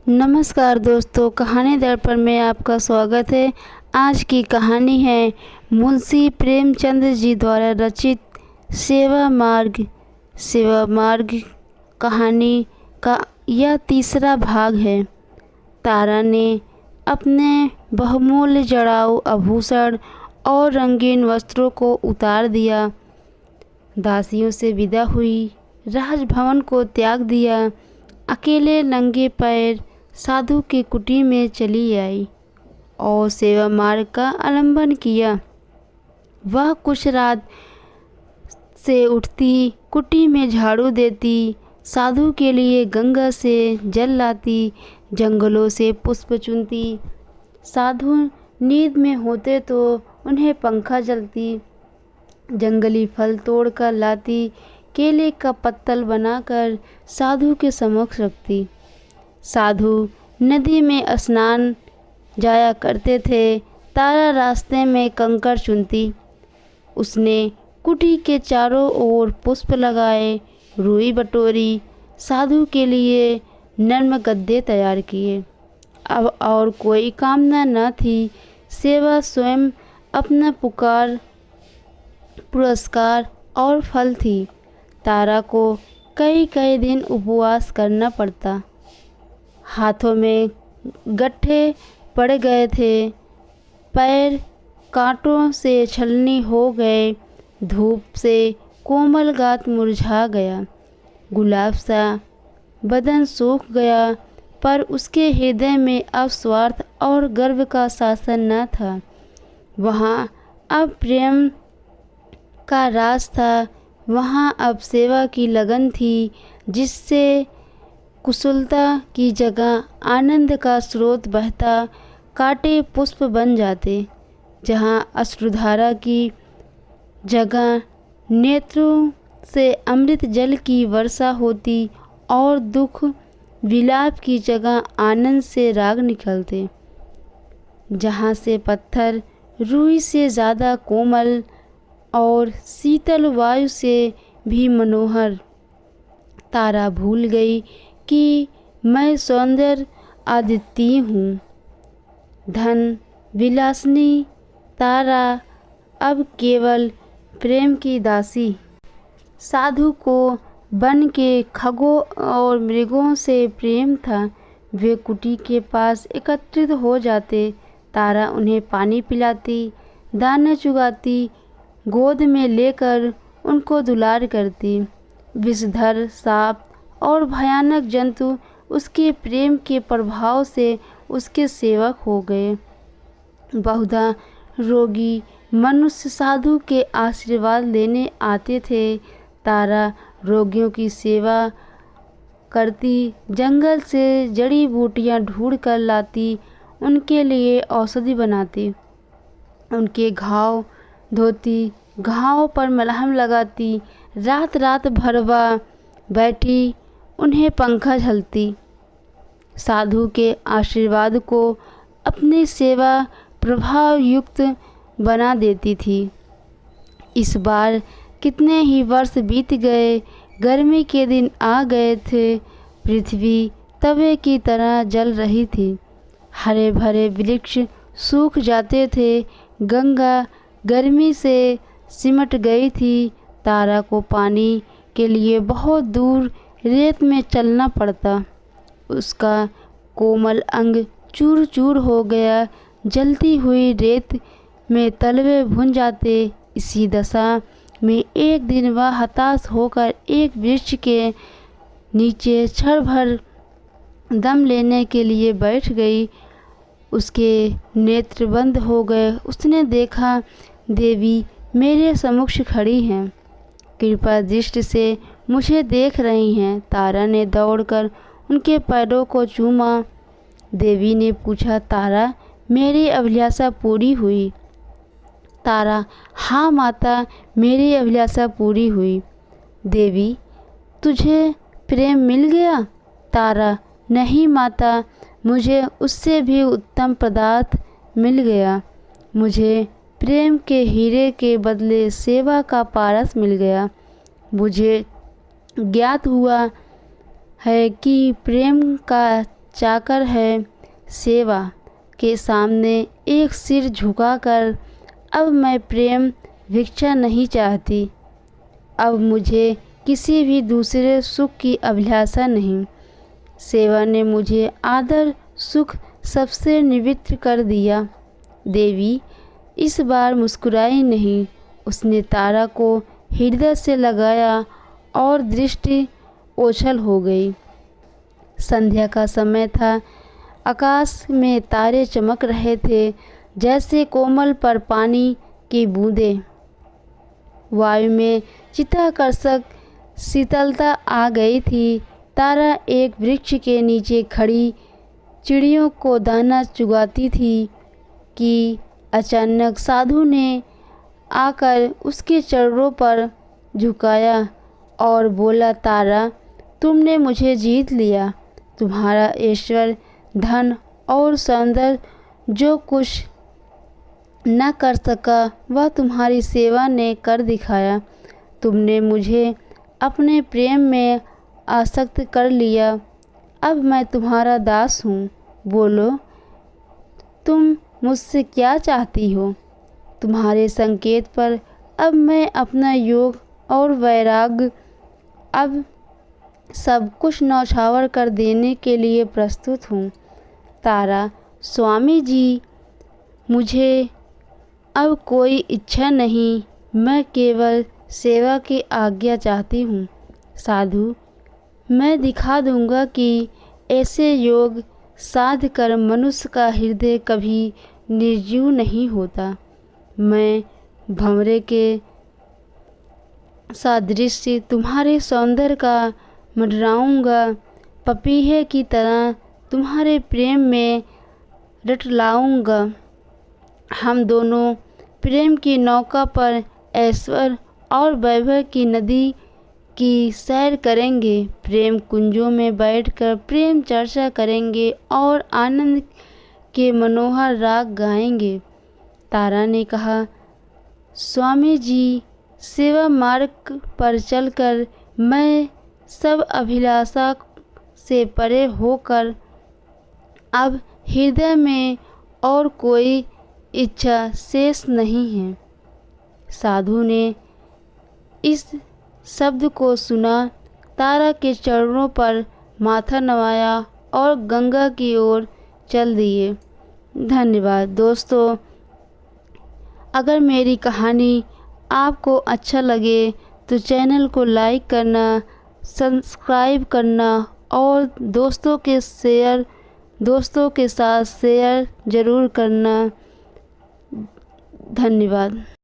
नमस्कार दोस्तों, कहानी दर्पण में आपका स्वागत है। आज की कहानी है मुंशी प्रेमचंद जी द्वारा रचित सेवा मार्ग। सेवा मार्ग कहानी का यह तीसरा भाग है। तारा ने अपने बहुमूल्य जड़ाऊ आभूषण और रंगीन वस्त्रों को उतार दिया, दासियों से विदा हुई, राजभवन को त्याग दिया, अकेले नंगे पैर साधु की कुटी में चली आई और सेवा मार्ग का आलंबन किया। वह कुछ रात से उठती, कुटी में झाड़ू देती, साधु के लिए गंगा से जल लाती, जंगलों से पुष्प चुनती। साधु नींद में होते तो उन्हें पंखा जलती, जंगली फल तोड़ कर लाती, केले का पत्तल बनाकर साधु के समक्ष रखती। साधु नदी में स्नान जाया करते थे। तारा रास्ते में कंकड़ चुनती। उसने कुटी के चारों ओर पुष्प लगाए, रुई बटोरी, साधु के लिए नर्म गद्दे तैयार किए। अब और कोई कामना न थी। सेवा स्वयं अपना पुरस्कार और फल थी। तारा को कई कई दिन उपवास करना पड़ता। हाथों में गट्ठे पड़ गए थे, पैर कांटों से छलनी हो गए, धूप से कोमल गात मुरझा गया, गुलाब सा बदन सूख गया। पर उसके हृदय में अब स्वार्थ और गर्व का शासन न था। वहाँ अब प्रेम का राज था। वहाँ अब सेवा की लगन थी, जिससे कुशलता की जगह आनंद का स्रोत बहता, कांटे पुष्प बन जाते। जहाँ अश्रुधारा की जगह नेत्रों से अमृत जल की वर्षा होती और दुख विलाप की जगह आनंद से राग निकलते। जहाँ से पत्थर रुई से ज़्यादा कोमल और शीतल वायु से भी मनोहर। तारा भूल गई कि मैं सौंदर्य आदित्य हूँ, धन विलासिनी। तारा अब केवल प्रेम की दासी। साधु को वन के खगों और मृगों से प्रेम था। वे कुटी के पास एकत्रित हो जाते। तारा उन्हें पानी पिलाती, दाने चुगाती, गोद में लेकर उनको दुलार करती। विषधर सांप और भयानक जंतु उसके प्रेम के प्रभाव से उसके सेवक हो गए। बहुधा रोगी मनुष्य साधु के आशीर्वाद लेने आते थे। तारा रोगियों की सेवा करती, जंगल से जड़ी बूटियां ढूंढ कर लाती, उनके लिए औषधि बनाती, उनके घाव धोती, घाव पर मलहम लगाती, रात रात भरवा बैठी उन्हें पंखा झलती। साधु के आशीर्वाद को अपनी सेवा प्रभाव युक्त बना देती थी। इस बार कितने ही वर्ष बीत गए। गर्मी के दिन आ गए थे। पृथ्वी तवे की तरह जल रही थी। हरे भरे वृक्ष सूख जाते थे। गंगा गर्मी से सिमट गई थी। तारा को पानी के लिए बहुत दूर रेत में चलना पड़ता। उसका कोमल अंग चूर चूर हो गया। जलती हुई रेत में तलवे भुन जाते। इसी दशा में एक दिन वह हताश होकर एक वृक्ष के नीचे क्षण भर दम लेने के लिए बैठ गई। उसके नेत्र बंद हो गए। उसने देखा, देवी मेरे सम्मुख खड़ी हैं, कृपा दृष्टि से मुझे देख रही हैं। तारा ने दौड़कर उनके पैरों को चूमा। देवी ने पूछा, तारा मेरी अभिलाषा पूरी हुई? तारा, हाँ माता, मेरी अभिलाषा पूरी हुई। देवी, तुझे प्रेम मिल गया? तारा, नहीं माता, मुझे उससे भी उत्तम पदार्थ मिल गया। मुझे प्रेम के हीरे के बदले सेवा का पारस मिल गया। मुझे ज्ञात हुआ है कि प्रेम का चाकर है, सेवा के सामने एक सिर झुकाकर अब मैं प्रेम भिक्षा नहीं चाहती। अब मुझे किसी भी दूसरे सुख की अभिलाषा नहीं। सेवा ने मुझे आदर सुख सबसे निवृत्त कर दिया। देवी इस बार मुस्कुराई नहीं। उसने तारा को हृदय से लगाया और दृष्टि ओझल हो गई। संध्या का समय था। आकाश में तारे चमक रहे थे जैसे कोमल पर पानी की बूंदें। वायु में चित्ताकर्षक शीतलता आ गई थी। तारा एक वृक्ष के नीचे खड़ी चिड़ियों को दाना चुगाती थी कि अचानक साधु ने आकर उसके चरणों पर झुकाया और बोला, तारा तुमने मुझे जीत लिया। तुम्हारा ऐश्वर्य, धन और सौंदर्य जो कुछ न कर सका वह तुम्हारी सेवा ने कर दिखाया। तुमने मुझे अपने प्रेम में आसक्त कर लिया। अब मैं तुम्हारा दास हूँ। बोलो तुम मुझसे क्या चाहती हो। तुम्हारे संकेत पर अब मैं अपना योग और वैराग्य अब सब कुछ न्यौछावर कर देने के लिए प्रस्तुत हूँ। तारा, स्वामी जी, मुझे अब कोई इच्छा नहीं, मैं केवल सेवा की आज्ञा चाहती हूँ। साधु, मैं दिखा दूँगा कि ऐसे योग साध कर मनुष्य का हृदय कभी निर्जीव नहीं होता। मैं भंवरे के सादृश तुम्हारे सौंदर्य का मंडराऊँगा। पपीहे की तरह तुम्हारे प्रेम में रटलाऊँगा। हम दोनों प्रेम की नौका पर ऐश्वर्य और वैभव की नदी की सैर करेंगे। प्रेम कुंजों में बैठकर प्रेम चर्चा करेंगे और आनंद के मनोहर राग गाएंगे। तारा ने कहा, स्वामी जी, सेवा मार्ग पर चलकर मैं सब अभिलाषा से परे होकर अब हृदय में और कोई इच्छा शेष नहीं है। साधु ने इस शब्द को सुना, तारा के चरणों पर माथा नवाया और गंगा की ओर चल दिए। धन्यवाद दोस्तों। अगर मेरी कहानी आपको अच्छा लगे तो चैनल को लाइक करना, सब्सक्राइब करना और दोस्तों के साथ शेयर ज़रूर करना। धन्यवाद।